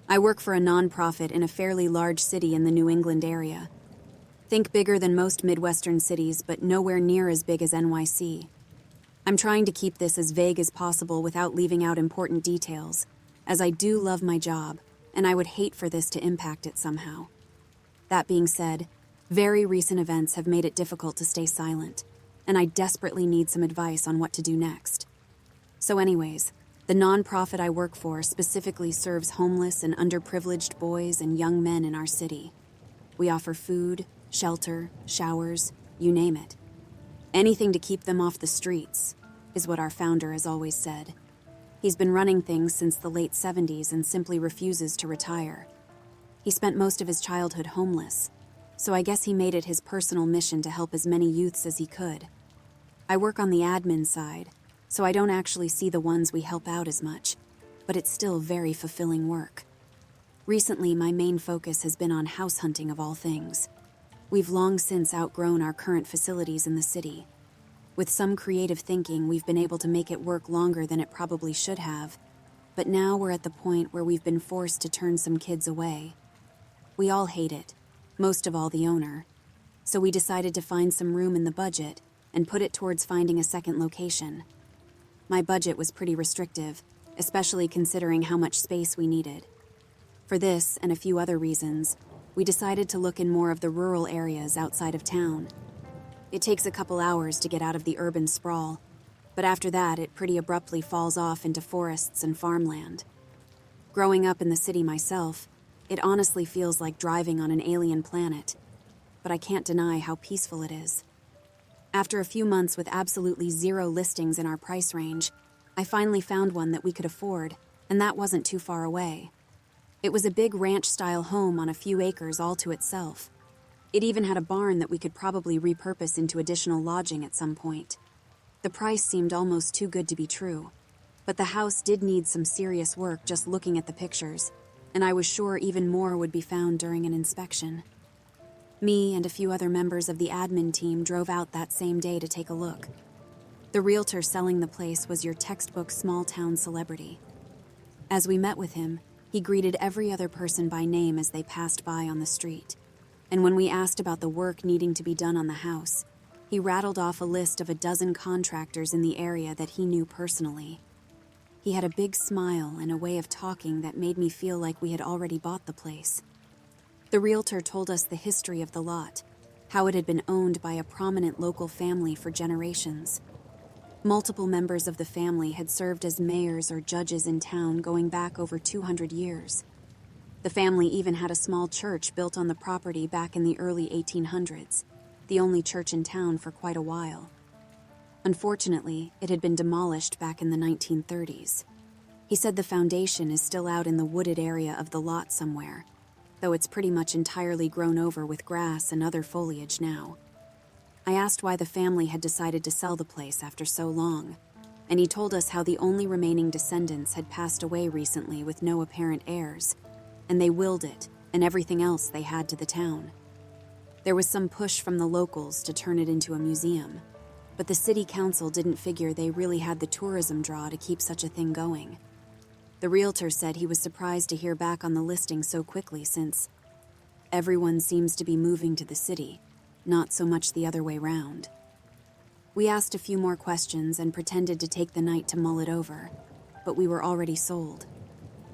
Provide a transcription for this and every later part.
I work for a nonprofit in a fairly large city in the New England area. Think bigger than most Midwestern cities, but nowhere near as big as NYC. I'm trying to keep this as vague as possible without leaving out important details, as I do love my job, and I would hate for this to impact it somehow. That being said, very recent events have made it difficult to stay silent, and I desperately need some advice on what to do next. So anyways, the nonprofit I work for specifically serves homeless and underprivileged boys and young men in our city. We offer food, shelter, showers, you name it. Anything to keep them off the streets, is what our founder has always said. He's been running things since the late 70s and simply refuses to retire. He spent most of his childhood homeless, so I guess he made it his personal mission to help as many youths as he could. I work on the admin side, so I don't actually see the ones we help out as much, but it's still very fulfilling work. Recently, my main focus has been on house hunting of all things. We've long since outgrown our current facilities in the city. With some creative thinking, we've been able to make it work longer than it probably should have, but now we're at the point where we've been forced to turn some kids away. We all hate it, most of all the owner, so we decided to find some room in the budget and put it towards finding a second location. My budget was pretty restrictive, especially considering how much space we needed. For this and a few other reasons, we decided to look in more of the rural areas outside of town. It takes a couple hours to get out of the urban sprawl, but after that it pretty abruptly falls off into forests and farmland. Growing up in the city myself, it honestly feels like driving on an alien planet, but I can't deny how peaceful it is. After a few months with absolutely zero listings in our price range, I finally found one that we could afford, and that wasn't too far away. It was a big ranch-style home on a few acres all to itself. It even had a barn that we could probably repurpose into additional lodging at some point. The price seemed almost too good to be true, but the house did need some serious work just looking at the pictures, and I was sure even more would be found during an inspection. Me and a few other members of the admin team drove out that same day to take a look. The realtor selling the place was your textbook small-town celebrity. As we met with him, he greeted every other person by name as they passed by on the street. And when we asked about the work needing to be done on the house, he rattled off a list of a dozen contractors in the area that he knew personally. He had a big smile and a way of talking that made me feel like we had already bought the place. The realtor told us the history of the lot, how it had been owned by a prominent local family for generations. Multiple members of the family had served as mayors or judges in town going back over 200 years. The family even had a small church built on the property back in the early 1800s, the only church in town for quite a while. Unfortunately, it had been demolished back in the 1930s. He said the foundation is still out in the wooded area of the lot somewhere, though it's pretty much entirely grown over with grass and other foliage now. I asked why the family had decided to sell the place after so long, and he told us how the only remaining descendants had passed away recently with no apparent heirs, and they willed it and everything else they had to the town. There was some push from the locals to turn it into a museum, but the city council didn't figure they really had the tourism draw to keep such a thing going. The realtor said he was surprised to hear back on the listing so quickly since everyone seems to be moving to the city, not so much the other way round. We asked a few more questions and pretended to take the night to mull it over, but we were already sold.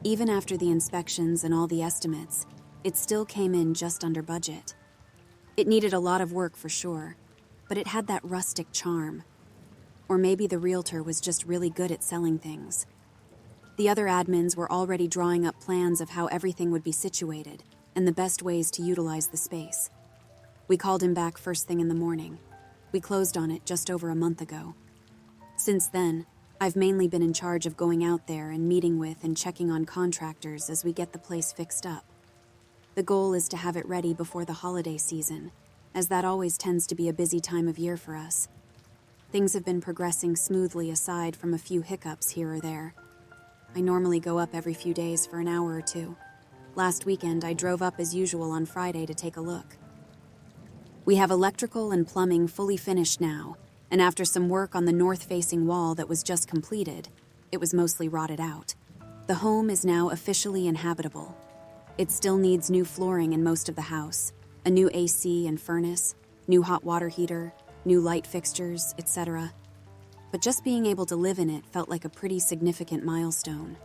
Even after the inspections and all the estimates, it still came in just under budget. It needed a lot of work for sure, but it had that rustic charm. Or maybe the realtor was just really good at selling things. The other admins were already drawing up plans of how everything would be situated and the best ways to utilize the space. We called him back first thing in the morning. We closed on it just over a month ago. Since then, I've mainly been in charge of going out there and meeting with and checking on contractors as we get the place fixed up. The goal is to have it ready before the holiday season, as that always tends to be a busy time of year for us. Things have been progressing smoothly aside from a few hiccups here or there. I normally go up every few days for an hour or two. Last weekend, I drove up as usual on Friday to take a look. We have electrical and plumbing fully finished now, and after some work on the north-facing wall that was just completed, it was mostly rotted out. The home is now officially inhabitable. It still needs new flooring in most of the house, a new AC and furnace, new hot water heater, new light fixtures, etc. But just being able to live in it felt like a pretty significant milestone.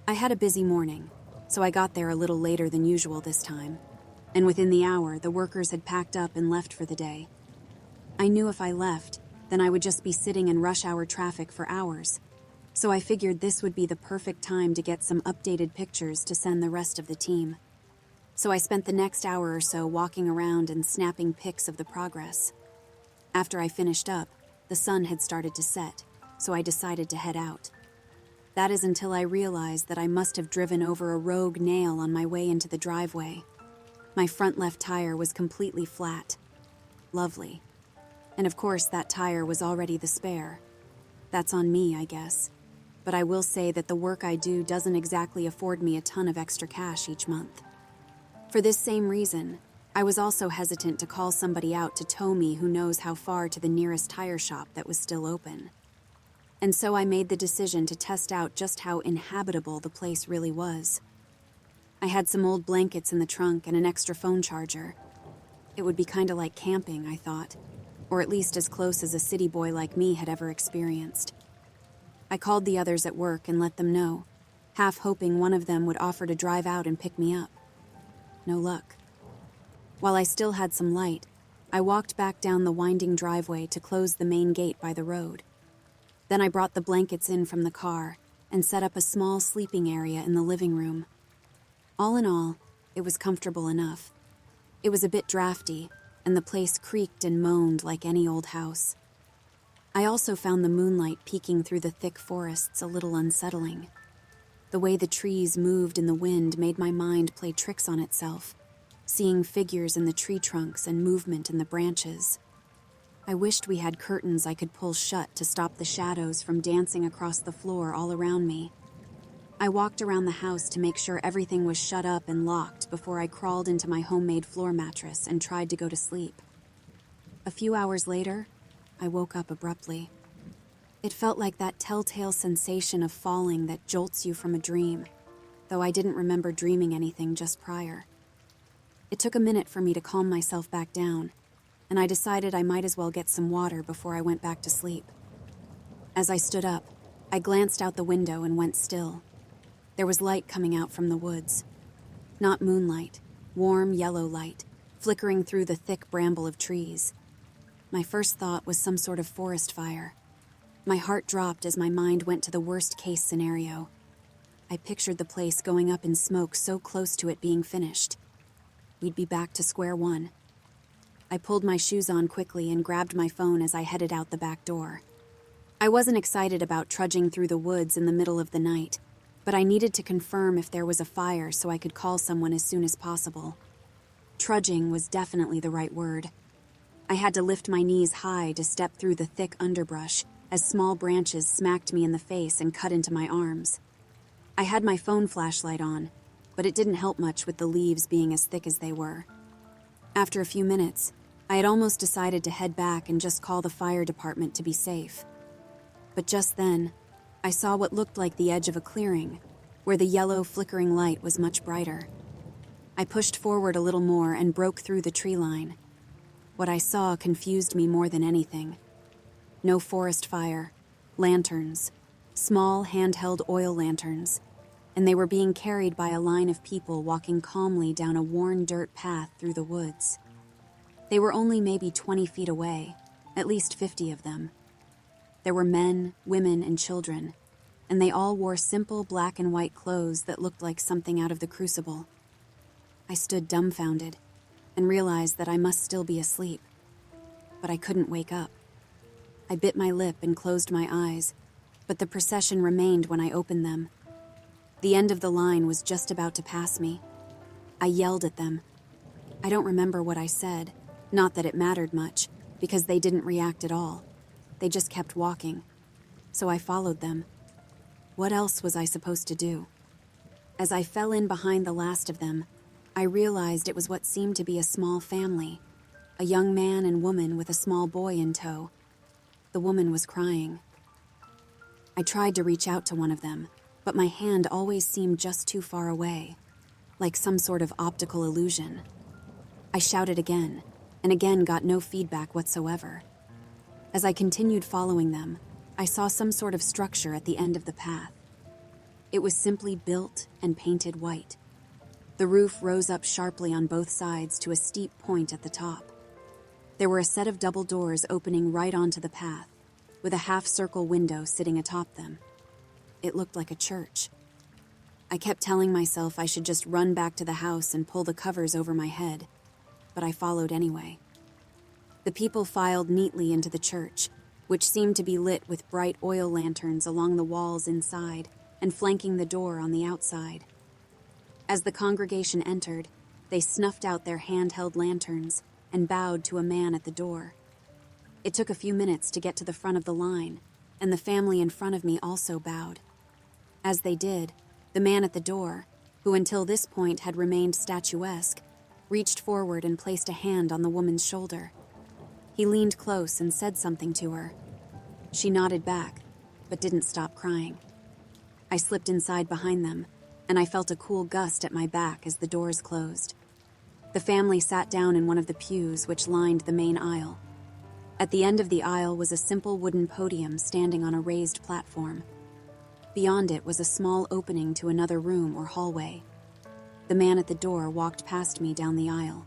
I had a busy morning, so I got there a little later than usual this time, and within the hour, the workers had packed up and left for the day. I knew if I left, then I would just be sitting in rush hour traffic for hours, so I figured this would be the perfect time to get some updated pictures to send the rest of the team. So I spent the next hour or so walking around and snapping pics of the progress. After I finished up, the sun had started to set, so I decided to head out. That is until I realized that I must have driven over a rogue nail on my way into the driveway. My front left tire was completely flat. Lovely. And of course, that tire was already the spare. That's on me, I guess. But I will say that the work I do doesn't exactly afford me a ton of extra cash each month. For this same reason, I was also hesitant to call somebody out to tow me who knows how far to the nearest tire shop that was still open. And so I made the decision to test out just how inhabitable the place really was. I had some old blankets in the trunk and an extra phone charger. It would be kinda like camping, I thought, or at least as close as a city boy like me had ever experienced. I called the others at work and let them know, half hoping one of them would offer to drive out and pick me up. No luck. While I still had some light, I walked back down the winding driveway to close the main gate by the road. Then I brought the blankets in from the car and set up a small sleeping area in the living room. All in all, it was comfortable enough. It was a bit drafty, and the place creaked and moaned like any old house. I also found the moonlight peeking through the thick forests a little unsettling. The way the trees moved in the wind made my mind play tricks on itself, seeing figures in the tree trunks and movement in the branches. I wished we had curtains I could pull shut to stop the shadows from dancing across the floor all around me. I walked around the house to make sure everything was shut up and locked before I crawled into my homemade floor mattress and tried to go to sleep. A few hours later, I woke up abruptly. It felt like that telltale sensation of falling that jolts you from a dream, though I didn't remember dreaming anything just prior. It took a minute for me to calm myself back down, and I decided I might as well get some water before I went back to sleep. As I stood up, I glanced out the window and went still. There was light coming out from the woods. Not moonlight, warm yellow light, flickering through the thick bramble of trees. My first thought was some sort of forest fire. My heart dropped as my mind went to the worst-case scenario. I pictured the place going up in smoke so close to it being finished. We'd be back to square one. I pulled my shoes on quickly and grabbed my phone as I headed out the back door. I wasn't excited about trudging through the woods in the middle of the night, but I needed to confirm if there was a fire so I could call someone as soon as possible. Trudging was definitely the right word. I had to lift my knees high to step through the thick underbrush as small branches smacked me in the face and cut into my arms. I had my phone flashlight on, but it didn't help much with the leaves being as thick as they were. After a few minutes, I had almost decided to head back and just call the fire department to be safe. But just then, I saw what looked like the edge of a clearing, where the yellow flickering light was much brighter. I pushed forward a little more and broke through the tree line. What I saw confused me more than anything. No forest fire, lanterns, small handheld oil lanterns, and they were being carried by a line of people walking calmly down a worn dirt path through the woods. They were only maybe 20 feet away, at least 50 of them. There were men, women, and children, and they all wore simple black and white clothes that looked like something out of the Crucible. I stood dumbfounded and realized that I must still be asleep, but I couldn't wake up. I bit my lip and closed my eyes, but the procession remained when I opened them. The end of the line was just about to pass me. I yelled at them. I don't remember what I said, not that it mattered much, because they didn't react at all. They just kept walking, so I followed them. What else was I supposed to do? As I fell in behind the last of them, I realized it was what seemed to be a small family, a young man and woman with a small boy in tow. The woman was crying. I tried to reach out to one of them, but my hand always seemed just too far away, like some sort of optical illusion. I shouted again, and again got no feedback whatsoever. As I continued following them, I saw some sort of structure at the end of the path. It was simply built and painted white. The roof rose up sharply on both sides to a steep point at the top. There were a set of double doors opening right onto the path, with a half-circle window sitting atop them. It looked like a church. I kept telling myself I should just run back to the house and pull the covers over my head, but I followed anyway. The people filed neatly into the church, which seemed to be lit with bright oil lanterns along the walls inside and flanking the door on the outside. As the congregation entered, they snuffed out their handheld lanterns and bowed to a man at the door. It took a few minutes to get to the front of the line, and the family in front of me also bowed. As they did, the man at the door, who until this point had remained statuesque, reached forward and placed a hand on the woman's shoulder. He leaned close and said something to her. She nodded back, but didn't stop crying. I slipped inside behind them, and I felt a cool gust at my back as the doors closed. The family sat down in one of the pews which lined the main aisle. At the end of the aisle was a simple wooden podium standing on a raised platform. Beyond it was a small opening to another room or hallway. The man at the door walked past me down the aisle.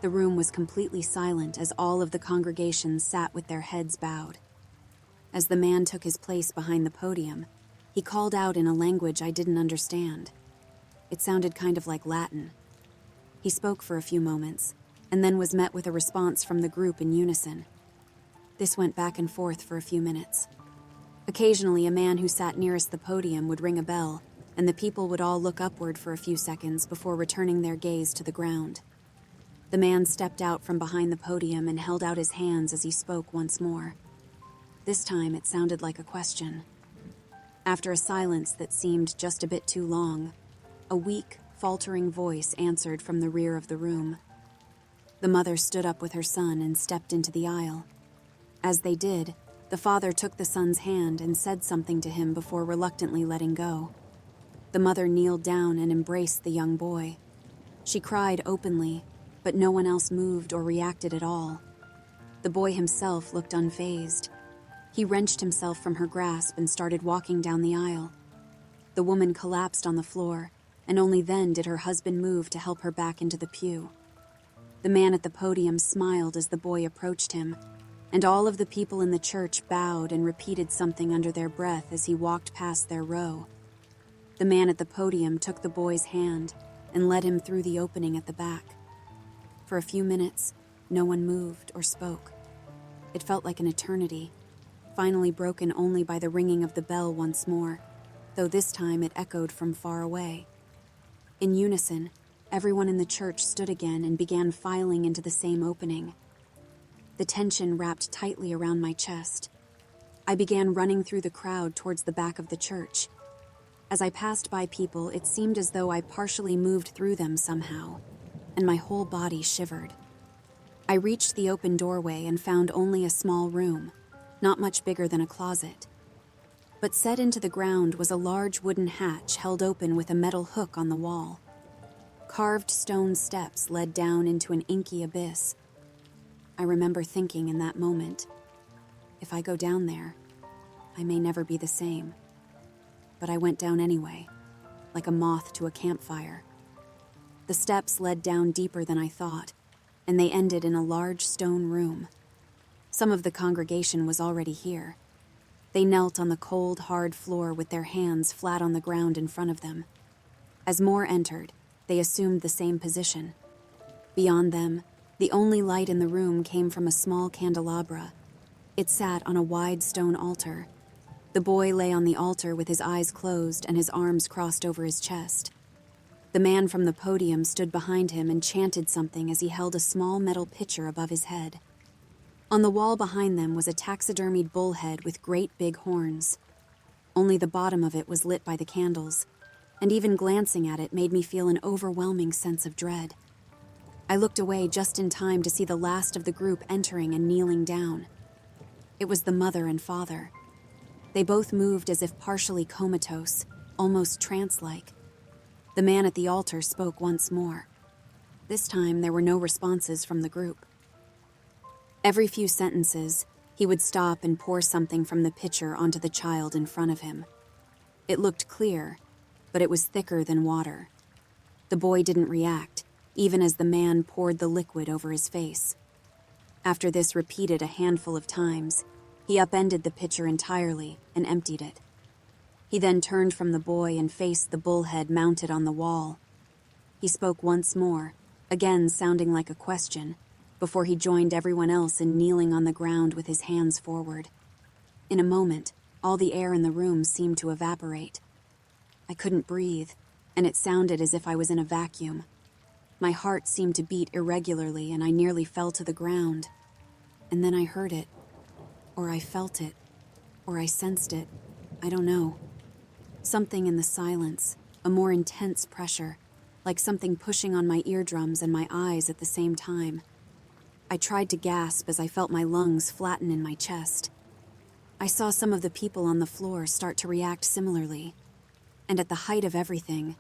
The room was completely silent as all of the congregation sat with their heads bowed. As the man took his place behind the podium, he called out in a language I didn't understand. It sounded kind of like Latin. He spoke for a few moments, and then was met with a response from the group in unison. This went back and forth for a few minutes. Occasionally, a man who sat nearest the podium would ring a bell, and the people would all look upward for a few seconds before returning their gaze to the ground. The man stepped out from behind the podium and held out his hands as he spoke once more. This time, it sounded like a question. After a silence that seemed just a bit too long, a weak, faltering voice answered from the rear of the room. The mother stood up with her son and stepped into the aisle. As they did, the father took the son's hand and said something to him before reluctantly letting go. The mother kneeled down and embraced the young boy. She cried openly, but no one else moved or reacted at all. The boy himself looked unfazed. He wrenched himself from her grasp and started walking down the aisle. The woman collapsed on the floor, and only then did her husband move to help her back into the pew. The man at the podium smiled as the boy approached him, and all of the people in the church bowed and repeated something under their breath as he walked past their row. The man at the podium took the boy's hand and led him through the opening at the back. For a few minutes, no one moved or spoke. It felt like an eternity, finally broken only by the ringing of the bell once more, though this time it echoed from far away. In unison, everyone in the church stood again and began filing into the same opening. The tension wrapped tightly around my chest. I began running through the crowd towards the back of the church. As I passed by people, it seemed as though I partially moved through them somehow, and my whole body shivered. I reached the open doorway and found only a small room, not much bigger than a closet. But set into the ground was a large wooden hatch held open with a metal hook on the wall. Carved stone steps led down into an inky abyss. I remember thinking in that moment, if I go down there, I may never be the same. But I went down anyway, like a moth to a campfire. The steps led down deeper than I thought, and they ended in a large stone room. Some of the congregation was already here. They knelt on the cold, hard floor with their hands flat on the ground in front of them. As more entered, they assumed the same position. Beyond them, the only light in the room came from a small candelabra. It sat on a wide stone altar. The boy lay on the altar with his eyes closed and his arms crossed over his chest. The man from the podium stood behind him and chanted something as he held a small metal pitcher above his head. On the wall behind them was a taxidermied bullhead with great big horns. Only the bottom of it was lit by the candles, and even glancing at it made me feel an overwhelming sense of dread. I looked away just in time to see the last of the group entering and kneeling down. It was the mother and father. They both moved as if partially comatose, almost trance-like. The man at the altar spoke once more. This time, there were no responses from the group. Every few sentences, he would stop and pour something from the pitcher onto the child in front of him. It looked clear, but it was thicker than water. The boy didn't react, even as the man poured the liquid over his face. After this repeated a handful of times, he upended the pitcher entirely and emptied it. He then turned from the boy and faced the bullhead mounted on the wall. He spoke once more, again sounding like a question, before he joined everyone else in kneeling on the ground with his hands forward. In a moment, all the air in the room seemed to evaporate. I couldn't breathe, and it sounded as if I was in a vacuum. My heart seemed to beat irregularly, and I nearly fell to the ground. And then I heard it, or I felt it, or I sensed it. I don't know. Something in the silence, a more intense pressure, like something pushing on my eardrums and my eyes at the same time. I tried to gasp as I felt my lungs flatten in my chest. I saw some of the people on the floor start to react similarly. And at the height of everything,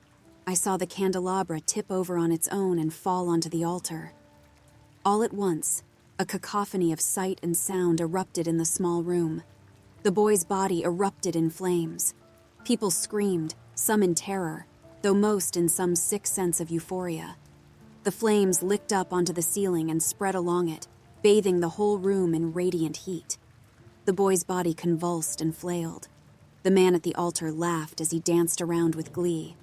I saw the candelabra tip over on its own and fall onto the altar. All at once, a cacophony of sight and sound erupted in the small room. The boy's body erupted in flames. People screamed, some in terror, though most in some sick sense of euphoria. The flames licked up onto the ceiling and spread along it, bathing the whole room in radiant heat. The boy's body convulsed and flailed. The man at the altar laughed as he danced around with glee,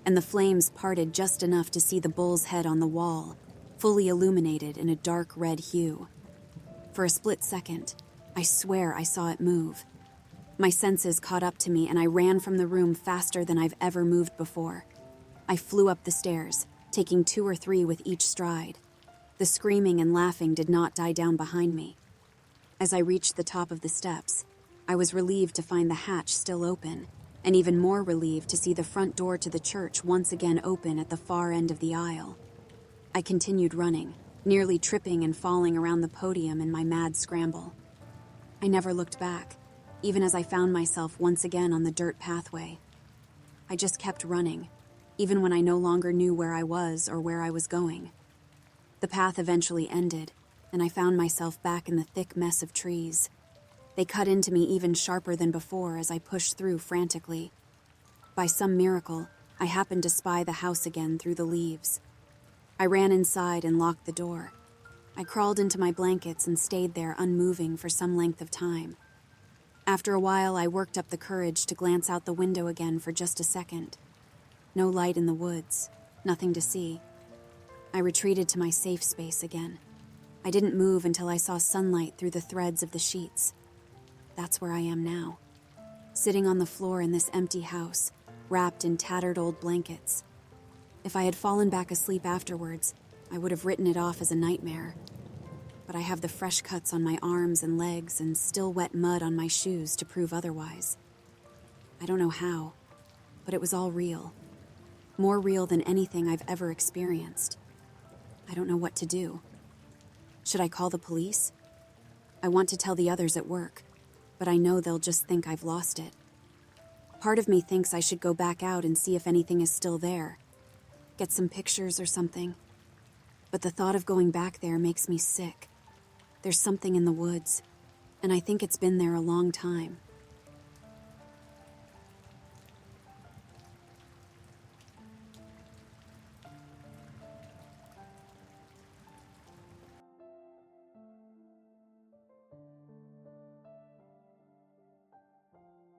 and the flames parted just enough to see the bull's head on the wall, fully illuminated in a dark red hue. For a split second, I swear I saw it move. My senses caught up to me and I ran from the room faster than I've ever moved before. I flew up the stairs, taking 2 or 3 with each stride. The screaming and laughing did not die down behind me. As I reached the top of the steps, I was relieved to find the hatch still open, and even more relieved to see the front door to the church once again open at the far end of the aisle. I continued running, nearly tripping and falling around the podium in my mad scramble. I never looked back, even as I found myself once again on the dirt pathway. I just kept running, even when I no longer knew where I was or where I was going. The path eventually ended, and I found myself back in the thick mess of trees. They cut into me even sharper than before as I pushed through frantically. By some miracle, I happened to spy the house again through the leaves. I ran inside and locked the door. I crawled into my blankets and stayed there unmoving for some length of time. After a while, I worked up the courage to glance out the window again for just a second. No light in the woods, nothing to see. I retreated to my safe space again. I didn't move until I saw sunlight through the threads of the sheets. That's where I am now, sitting on the floor in this empty house, wrapped in tattered old blankets. If I had fallen back asleep afterwards, I would have written it off as a nightmare. But I have the fresh cuts on my arms and legs and still wet mud on my shoes to prove otherwise. I don't know how, but it was all real. More real than anything I've ever experienced. I don't know what to do. Should I call the police? I want to tell the others at work, but I know they'll just think I've lost it. Part of me thinks I should go back out and see if anything is still there. Get some pictures or something. But the thought of going back there makes me sick. There's something in the woods, and I think it's been there a long time.